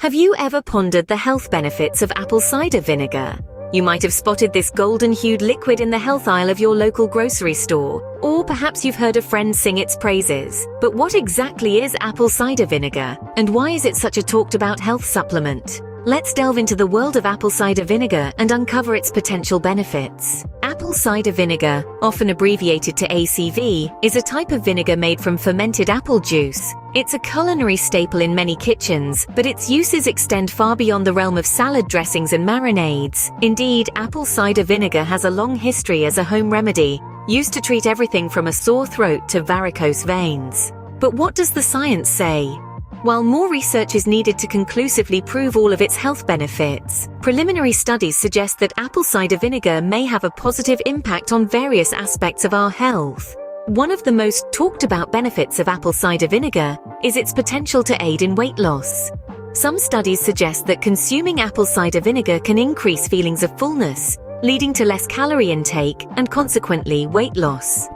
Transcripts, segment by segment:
Have you ever pondered the health benefits of apple cider vinegar? You might have spotted this golden-hued liquid in the health aisle of your local grocery store, or perhaps you've heard a friend sing its praises. But what exactly is apple cider vinegar, and why is it such a talked-about health supplement? Let's delve into the world of apple cider vinegar and uncover its potential benefits. Apple cider vinegar, often abbreviated to ACV, is a type of vinegar made from fermented apple juice. It's a culinary staple in many kitchens, but its uses extend far beyond the realm of salad dressings and marinades. Indeed, apple cider vinegar has a long history as a home remedy, used to treat everything from a sore throat to varicose veins. But what does the science say? While more research is needed to conclusively prove all of its health benefits, preliminary studies suggest that apple cider vinegar may have a positive impact on various aspects of our health. One of the most talked about benefits of apple cider vinegar is its potential to aid in weight loss. Some studies suggest that consuming apple cider vinegar can increase feelings of fullness, leading to less calorie intake and consequently weight loss.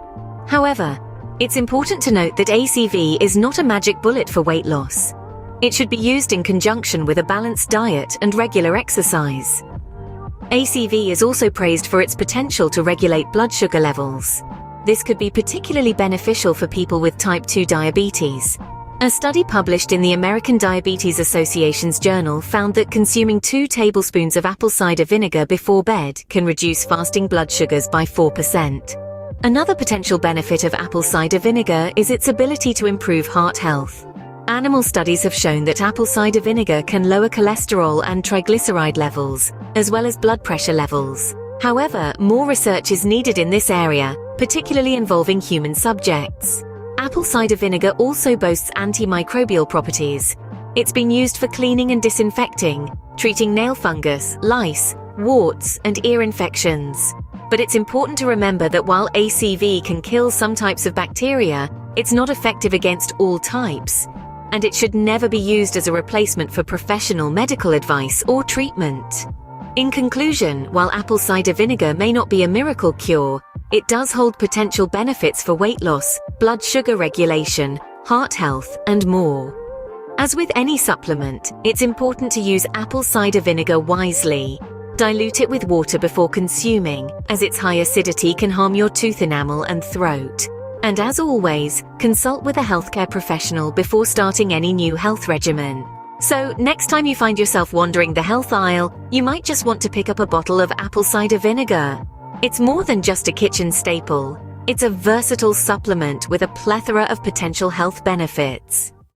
However, it's important to note that ACV is not a magic bullet for weight loss. It should be used in conjunction with a balanced diet and regular exercise. ACV is also praised for its potential to regulate blood sugar levels. This could be particularly beneficial for people with type 2 diabetes. A study published in the American Diabetes Association's journal found that consuming 2 tablespoons of apple cider vinegar before bed can reduce fasting blood sugars by 4%. Another potential benefit of apple cider vinegar is its ability to improve heart health. Animal studies have shown that apple cider vinegar can lower cholesterol and triglyceride levels, as well as blood pressure levels. However, more research is needed in this area, particularly involving human subjects. Apple cider vinegar also boasts antimicrobial properties. It's been used for cleaning and disinfecting, treating nail fungus, lice, warts, and ear infections. But it's important to remember that while ACV can kill some types of bacteria, it's not effective against all types, and it should never be used as a replacement for professional medical advice or treatment. In conclusion, while apple cider vinegar may not be a miracle cure, it does hold potential benefits for weight loss, blood sugar regulation, heart health, and more. As with any supplement, it's important to use apple cider vinegar wisely. Dilute it with water before consuming, as its high acidity can harm your tooth enamel and throat. And as always, consult with a healthcare professional before starting any new health regimen. So, next time you find yourself wandering the health aisle, you might just want to pick up a bottle of apple cider vinegar. It's more than just a kitchen staple. It's a versatile supplement with a plethora of potential health benefits.